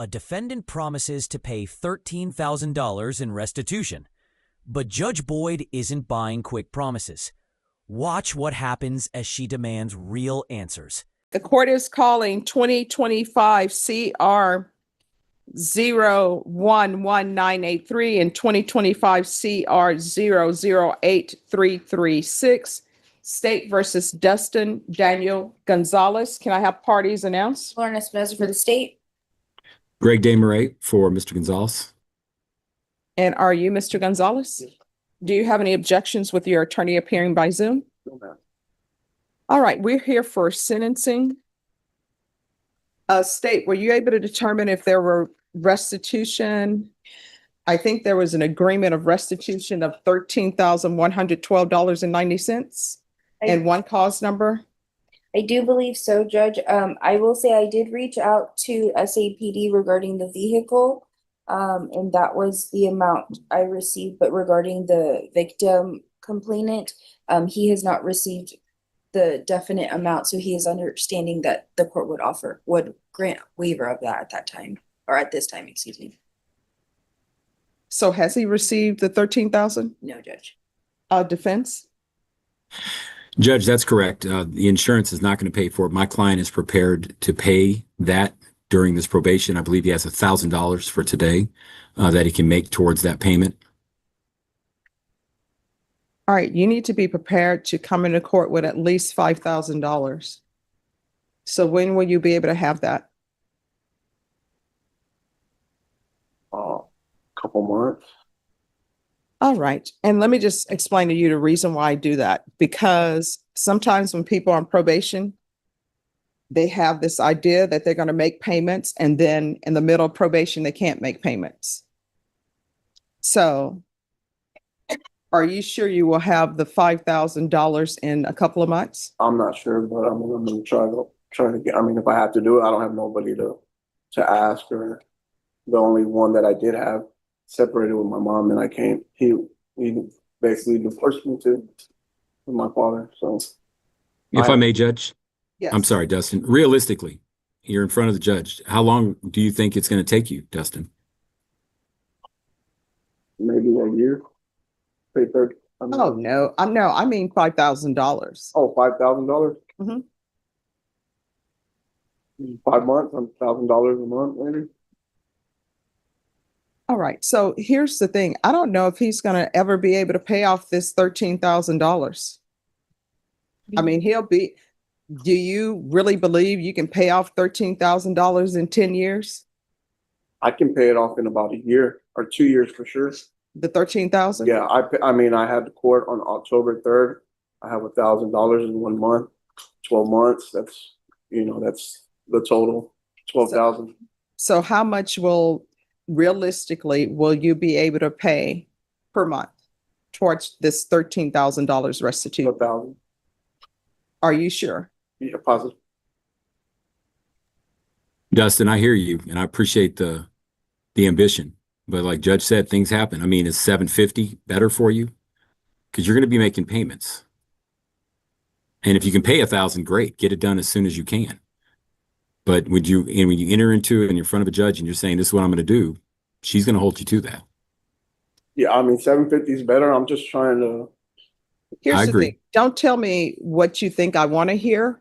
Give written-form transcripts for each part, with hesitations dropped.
A defendant promises to pay $13,000 in restitution, but Judge Boyd isn't buying quick promises. Watch what happens as she demands real answers. The court is calling 2025 CR 011983 and 2025 CR 008336, State versus Dustin Daniel Gonzalez. Can I have parties announced? Lauren Espinoza for the state. Greg Desmarais for Mr. Gonzalez. And are you Mr. Gonzalez? Do you have any objections with your attorney appearing by Zoom? No, ma'am. All right, we're here for sentencing. State, were you able to determine if there were restitution? I think there was an agreement of restitution of $13,112.90 and one cause number. I do believe so, Judge. I will say I did reach out to SAPD regarding the vehicle, and that was the amount I received. But regarding the victim complainant, he has not received the definite amount, so he is understanding that the court would grant waiver of that at that time, or at this time, excuse me. So has he received the 13,000? No, Judge. Defense? Judge, that's correct. The insurance is not going to pay for it. My client is prepared to pay that during this probation. I believe he has $1,000 for today that he can make towards that payment. All right, you need to be prepared to come into court with at least $5,000. So when will you be able to have that? Couple months. All right. And let me just explain to you the reason why I do that. Because sometimes when people are on probation, they have this idea that they're going to make payments, and then in the middle of probation, they can't make payments. So are you sure you will have the $5,000 in a couple of months? I'm not sure, but I'm gonna try to get. I mean, if I have to do it, I don't have nobody to ask, or the only one that I did have separated with my mom, and I can't. He basically divorced me with my father. So, If I may, Judge. Yes. I'm sorry, Dustin. Realistically, you're in front of the judge. How long do you think it's going to take you, Dustin? maybe a year. Pay 30. Oh, no, I mean $5,000. Oh, $5,000. Mhm. 5 months, $1,000 a month, maybe. All right. So here's the thing. I don't know if he's going to ever be able to pay off this $13,000. I mean, do you really believe you can pay off $13,000 in 10 years? I can pay it off in about a year or 2 years for sure. The 13,000? Yeah, I mean, I had the court on October 3rd. I have $1,000 in 1 month, 12 months. That's the total, 12,000. So how much realistically will you be able to pay per month towards this $13,000 restitution? 12,000. Are you sure? Yeah, positive. Dustin, I hear you, and I appreciate the ambition. But like Judge said, things happen. I mean, is $750 better for you? Because you're going to be making payments. And if you can pay $1,000, great. Get it done as soon as you can. But when you enter into it and you're in front of a judge and you're saying, this is what I'm going to do, she's going to hold you to that. Yeah, I mean, 750 is better. I'm just trying to. Here's I the agree. thing. Don't tell me what you think I want to hear.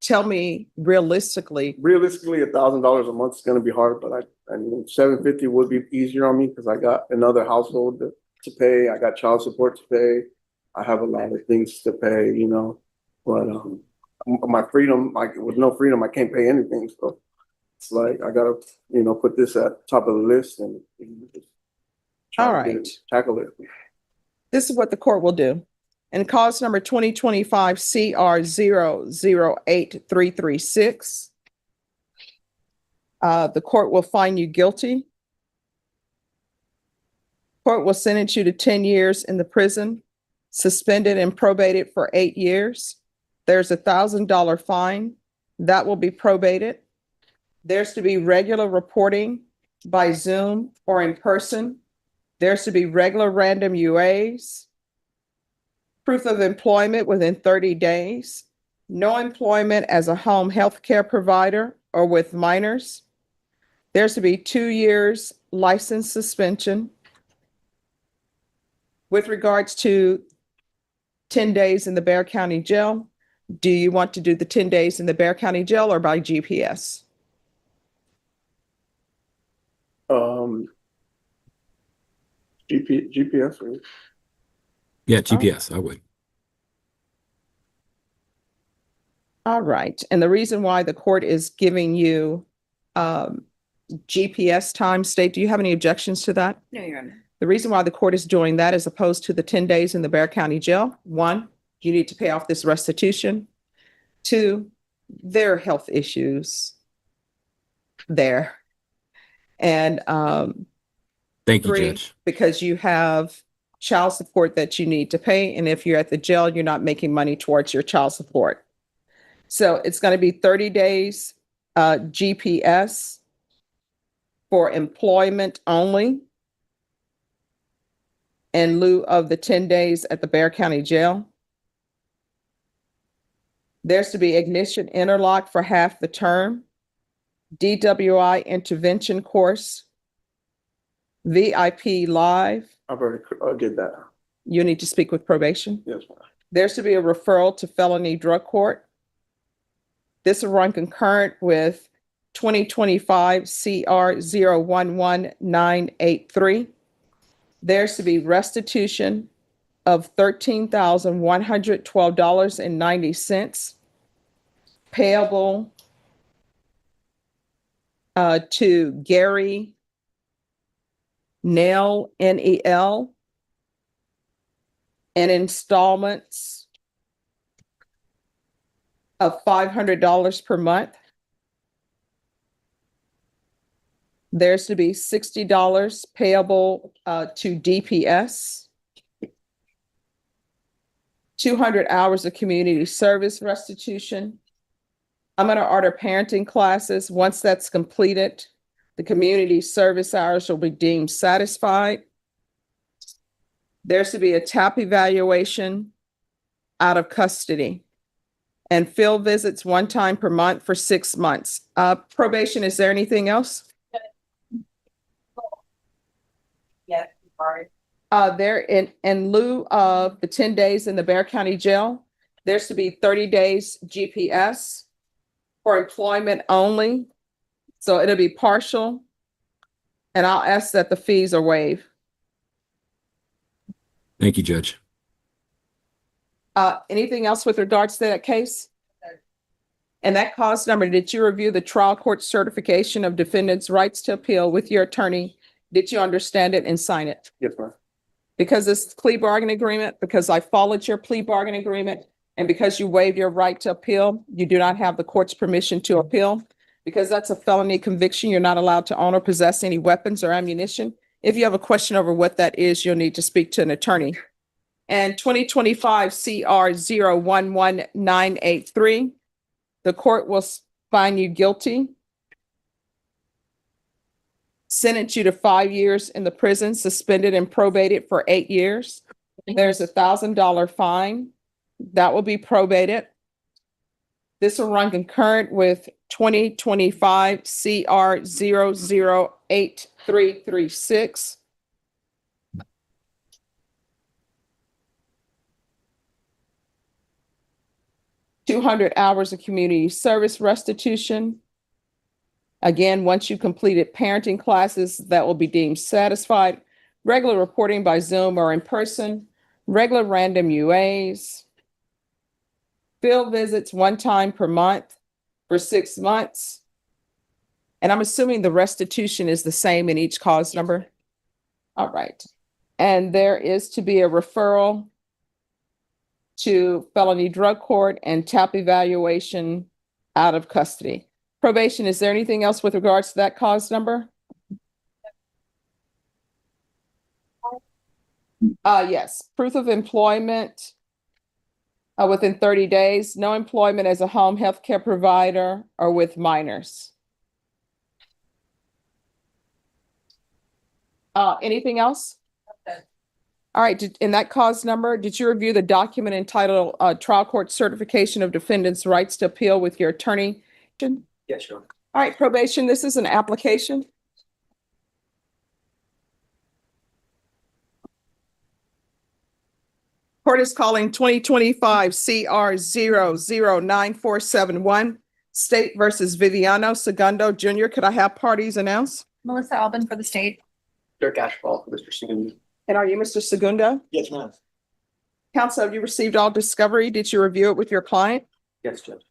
Tell me realistically. Realistically, $1,000 a month is going to be hard, but I mean, 750 would be easier on me because I got another household to pay. I got child support to pay. I have a lot of things to pay, But my freedom, with no freedom, I can't pay anything. So it's like I gotta, put this at top of the list and just try All to get right. tackle it. This is what the court will do. In cause number 2025 CR 008336, the court will find you guilty. Court will sentence you to 10 years in the prison, suspended and probated for 8 years. There's a $1,000 fine that will be probated. There's to be regular reporting by Zoom or in person. There's to be regular random UAs. Proof of employment within 30 days. No employment as a home health care provider or with minors. There's to be 2 years license suspension. With regards to 10 days in the Bear County Jail, do you want to do the 10 days in the Bear County Jail or by GPS? GPS, right? Yeah, GPS, I would. All right. And the reason why the court is giving you GPS time, State, do you have any objections to that? No, Your Honor. The reason why the court is doing that as opposed to the 10 days in the Bear County Jail, one, you need to pay off this restitution. Two, there are health issues there. And Thank you, three, Judge. because you have child support that you need to pay. And if you're at the jail, you're not making money towards your child support. So it's going to be 30 days GPS for employment only in lieu of the 10 days at the Bear County Jail. There's to be ignition interlock for half the term, DWI intervention course, VIP live. I've already did that. You need to speak with probation. Yes, ma'am. There's to be a referral to felony drug court. This will run concurrent with 2025 CR 011983. There's to be restitution of $13,112.90 payable to Gary Nell, Nel, in installments of $500 per month. There's to be $60 payable to DPS. 200 hours of community service restitution. I'm going to order parenting classes. Once that's completed, the community service hours will be deemed satisfied. There's to be a TAP evaluation out of custody and field visits 1 time per month for 6 months. Probation, is there anything else? Yes, sorry. There in lieu of the 10 days in the Bear County Jail, there's to be 30 days GPS for employment only. So it'll be partial. And I'll ask that the fees are waived. Thank you, Judge. Anything else with regards to that case? And that cause number, did you review the trial court certification of defendant's rights to appeal with your attorney? Did you understand it and sign it? Yes, ma'am. Because it's plea bargain agreement, because I followed your plea bargain agreement, and because you waived your right to appeal, you do not have the court's permission to appeal. Because that's a felony conviction, you're not allowed to own or possess any weapons or ammunition. If you have a question over what that is, you'll need to speak to an attorney. And 2025 CR 011983, the court will find you guilty, sentence you to 5 years in the prison, suspended and probated for 8 years. There's $1,000 fine that will be probated. This will run concurrent with 2025 CR 008336. $200 hours of community service restitution. Again, once you completed parenting classes, that will be deemed satisfied. Regular reporting by Zoom or in person, regular random UAs, field visits 1 time per month for 6 months. And I'm assuming the restitution is the same in each cause number. All right. And there is to be a referral to felony drug court and TAP evaluation out of custody. Probation, is there anything else with regards to that cause number? Yes, proof of employment within 30 days, no employment as a home health care provider or with minors. Anything else? All right, in that cause number, did you review the document entitled Trial Court Certification of Defendant's Rights to Appeal with your attorney? Yes, Your Honor. All right, probation, this is an application. Court is calling 2025 CR 00947 State versus Viviano Segundo Jr. Could I have parties announced? Melissa Albin for the state. Dirk Ashfall for Mr. Segundo. And are you Mr. Segundo? Yes, ma'am. Counsel, have you received all discovery? Did you review it with your client? Yes, Judge.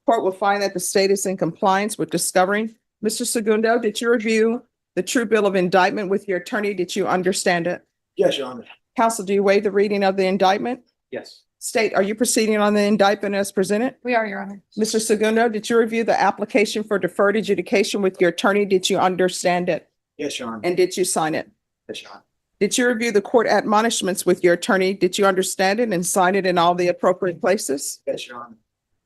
Court will find that the state is in compliance with discovery. Mr. Segundo, did you review the true bill of indictment with your attorney? Did you understand it? Yes, Your Honor. Counsel, do you waive the reading of the indictment? Yes. State, are you proceeding on the indictment as presented? We are, Your Honor. Mr. Segundo, did you review the application for deferred adjudication with your attorney? Did you understand it? Yes, Your Honor. And did you sign it? Yes, Your Honor. Did you review the court admonishments with your attorney? Did you understand it and sign it in all the appropriate places? Yes, Your Honor.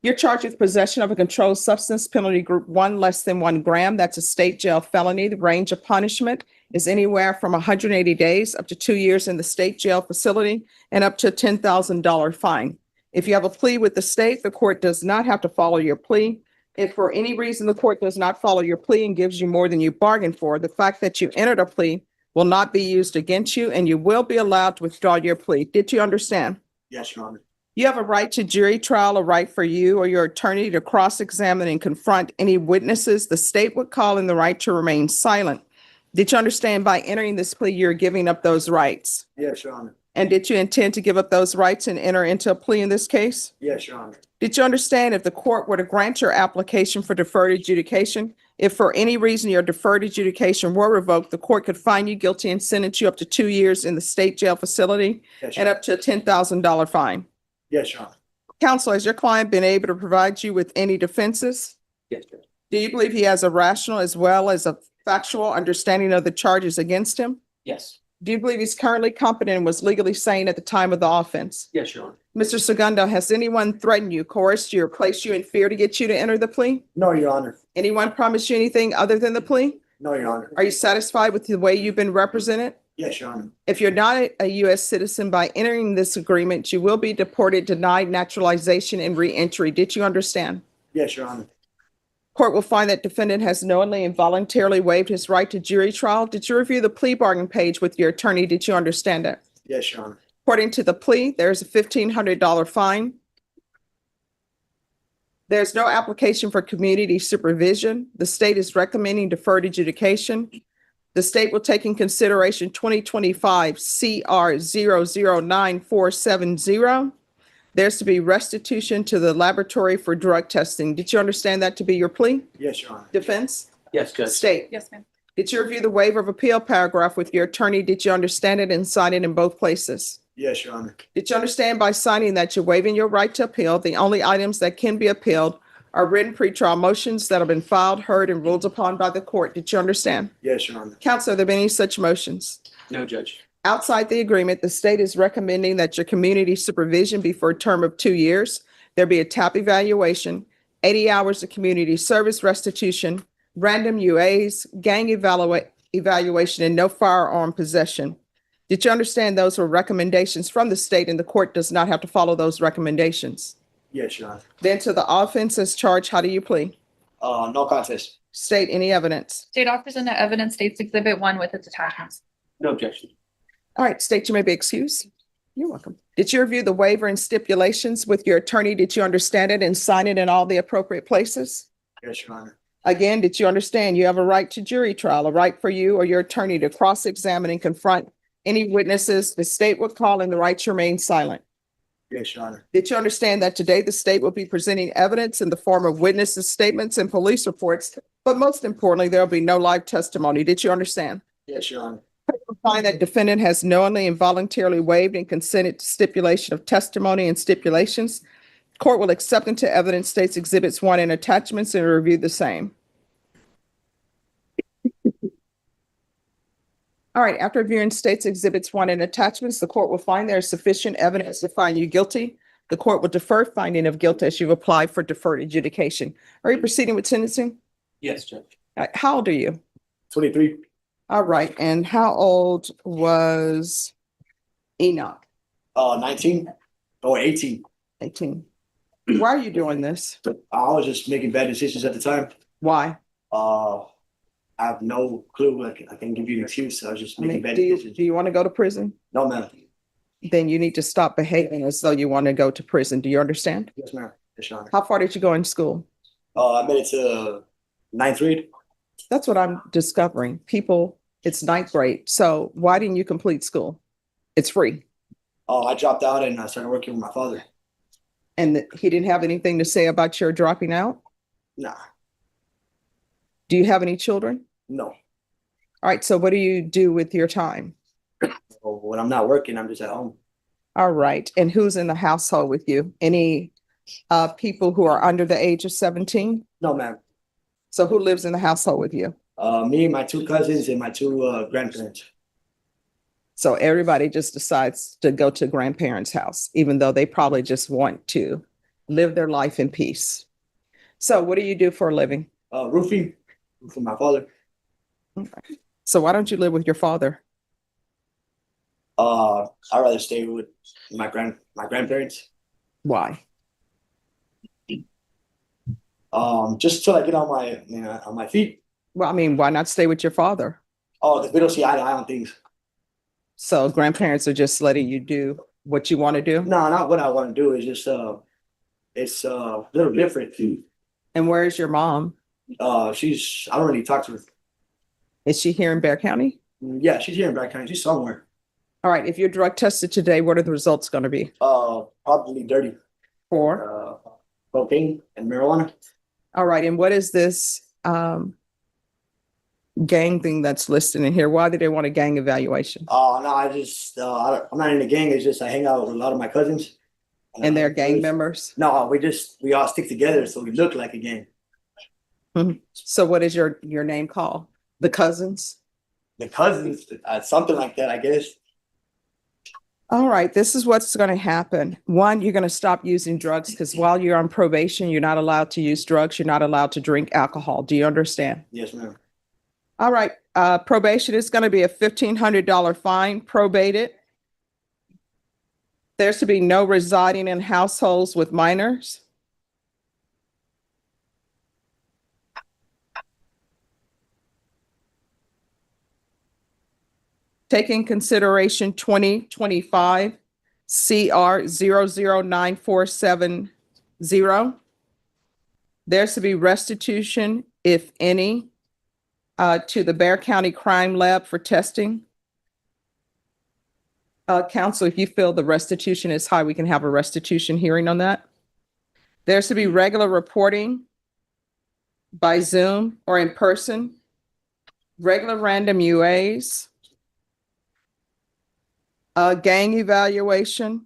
You're charged with possession of a controlled substance, penalty group 1 less than 1 gram. That's a state jail felony. The range of punishment is anywhere from 180 days up to 2 years in the state jail facility and up to a $10,000 fine. If you have a plea with the state, the court does not have to follow your plea. If for any reason the court does not follow your plea and gives you more than you bargained for, the fact that you entered a plea will not be used against you and you will be allowed to withdraw your plea. Did you understand? Yes, Your Honor. You have a right to jury trial, a right for you or your attorney to cross-examine and confront any witnesses. The state would call in the right to remain silent. Did you understand by entering this plea, you're giving up those rights? Yes, Your Honor. And did you intend to give up those rights and enter into a plea in this case? Yes, Your Honor. Did you understand if the court were to grant your application for deferred adjudication, if for any reason your deferred adjudication were revoked, the court could find you guilty and sentence you up to 2 years in the state jail facility Yes, and Your Honor. up to a $10,000 fine? Yes, Your Honor. Counsel, has your client been able to provide you with any defenses? Yes, Judge. Do you believe he has a rational as well as a factual understanding of the charges against him? Yes. Do you believe he's currently competent and was legally sane at the time of the offense? Yes, Your Honor. Mr. Segundo, has anyone threatened you, coerced you, or placed you in fear to get you to enter the plea? No, Your Honor. Anyone promised you anything other than the plea? No, Your Honor. Are you satisfied with the way you've been represented? Yes, Your Honor. If you're not a U.S. citizen, by entering this agreement, you will be deported, denied naturalization, and reentry. Did you understand? Yes, Your Honor. Court will find that defendant has knowingly and voluntarily waived his right to jury trial. Did you review the plea bargain page with your attorney? Did you understand it? Yes, Your Honor. According to the plea, there's a $1,500 fine. There's no application for community supervision. The state is recommending deferred adjudication. The state will take in consideration 2025 CR 00947. There's to be restitution to the laboratory for drug testing. Did you understand that to be your plea? Yes, Your Honor. Defense? Yes, Judge. State? Yes, ma'am. Did you review the waiver of appeal paragraph with your attorney? Did you understand it and sign it in both places? Yes, Your Honor. Did you understand by signing that you're waiving your right to appeal? The only items that can be appealed are written pretrial motions that have been filed, heard, and ruled upon by the court. Did you understand? Yes, Your Honor. Counsel, have there been any such motions? No, Judge. Outside the agreement, the state is recommending that your community supervision be for a term of 2 years. There be a TAP evaluation, 80 hours of community service restitution, random UAs, gang evaluation, and no firearm possession. Did you understand those were recommendations from the state and the court does not have to follow those recommendations? Yes, Your Honor. Then to the offense as charged, how do you plead? No contest. State any evidence. State offers in the evidence states Exhibit 1 with its attachments. No objection. All right, state, you may be excused. You're welcome. Did you review the waiver and stipulations with your attorney? Did you understand it and sign it in all the appropriate places? Yes, Your Honor. Again, did you understand you have a right to jury trial, a right for you or your attorney to cross-examine and confront any witnesses the state would call in the right to remain silent? Yes, Your Honor. Did you understand that today the state will be presenting evidence in the form of witnesses' statements and police reports, but most importantly, there will be no live testimony? Did you understand? Yes, Your Honor. Find that defendant has knowingly and voluntarily waived and consented to stipulation of testimony and stipulations. Court will accept into evidence states Exhibits 1 and attachments and review the same. All right, after reviewing states Exhibits 1 and attachments, the court will find there is sufficient evidence to find you guilty. The court will defer finding of guilt as you apply for deferred adjudication. Are you proceeding with sentencing? Yes, Judge. How old are you? 23. All right, and how old was Enoch? 19 or 18. 18. Why are you doing this? I was just making bad decisions at the time. Why? Uh, I have no clue. I can give you an excuse. I was just I mean, making bad do decisions. you want to go to prison? No, ma'am. Then you need to stop behaving as though you want to go to prison. Do you understand? Yes, ma'am. Yes, Your Honor. How far did you go in school? I made it to ninth grade. That's what I'm discovering. People, it's ninth grade. So why didn't you complete school? It's free. I dropped out and I started working with my father. And he didn't have anything to say about your dropping out? Nah, Do you have any children? no. All right. So what do you do with your time? When I'm not working, I'm just at home. All right. And who's in the household with you? Any people who are under the age of 17? No, ma'am. So who lives in the household with you? Me, my two cousins, and my two grandparents. So everybody just decides to go to grandparents' house, even though they probably just want to live their life in peace. So what do you do for a living? Roofing for my father. So why don't you live with your father? I'd rather stay with my grandparents. Why? Just till I get on my feet. Well, I mean, why not stay with your father? Oh, because we don't see eye to eye on things. So grandparents are just letting you do what you want to do? No, not what I want to do. It's just it's a little different. And where is your mom? I don't really talk to her. Is she here in Bear County? Yeah, she's here in Black County. She's somewhere. All right. If you're drug tested today, what are the results going to be? Probably dirty. For? Cocaine and marijuana. All right. And what is this gang thing that's listed in here? Why do they want a gang evaluation? Oh no, I'm not in the gang. It's just I hang out with a lot of my cousins. And they're gang members? No, we all stick together so we look like a gang. So what is your name called? The Cousins? The cousins, something like that, I guess. All right, this is what's going to happen. One, you're going to stop using drugs because while you're on probation, you're not allowed to use drugs. You're not allowed to drink alcohol. Do you understand? Yes, ma'am. All right, probation is going to be a $1,500 fine, probated. There's to be no residing in households with minors. Taking consideration 2025 CR 009470. There's to be restitution, if any, to the Bear County Crime Lab for testing. Counsel, if you feel the restitution is high, we can have a restitution hearing on that. There's to be regular reporting by Zoom or in person, regular random UAs, gang evaluation.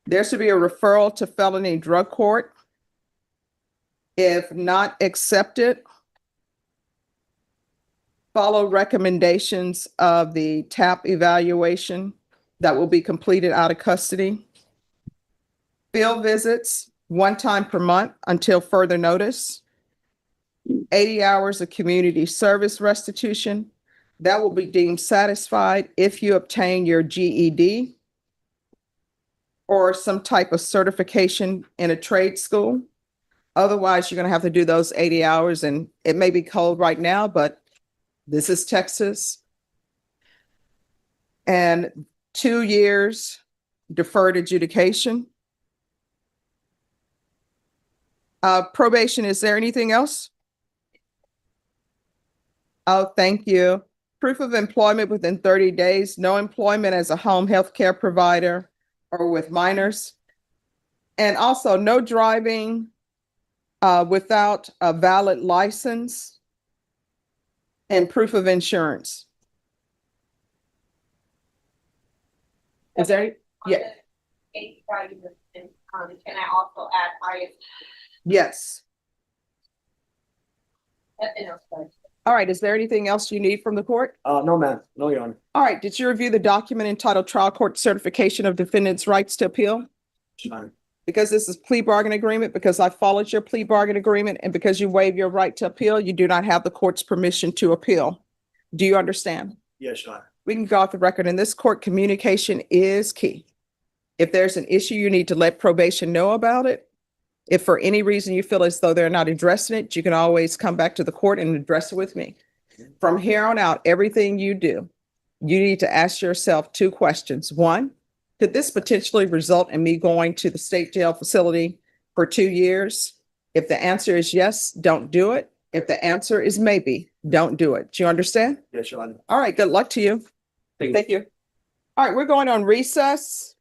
There should be a referral to felony drug court. If not accepted, follow recommendations of the TAP evaluation that will be completed out of custody. Field visits, one time per month until further notice. 80 hours of community service restitution. That will be deemed satisfied if you obtain your GED or some type of certification in a trade school. Otherwise, you're going to have to do those 80 hours, and it may be cold right now, but this is Texas. And 2 years deferred adjudication. Probation, is there anything else? Oh, thank you. Proof of employment within 30 days, no employment as a home health care provider or with minors. And also no driving without a valid license and proof of insurance. Is there? Yeah. Can I also add my? Yes. All right. Is there anything else you need from the court? No, ma'am. No, Your Honor. All right. Did you review the document entitled Trial Court Certification of Defendant's Rights to Appeal? Your Honor. Because this is plea bargain agreement, because I followed your plea bargain agreement, and because you waive your right to appeal, you do not have the court's permission to appeal. Do you understand? Yes, Your Honor. We can go off the record. In this court, communication is key. If there's an issue, you need to let probation know about it. If for any reason you feel as though they're not addressing it, you can always come back to the court and address it with me. From here on out, everything you do, you need to ask yourself two questions. One, could this potentially result in me going to the state jail facility for 2 years? If the answer is yes, don't do it. If the answer is maybe, don't do it. Do you understand? Yes, Your Honor. All right, good luck to you. Thank you. Thank you. All right, we're going on recess.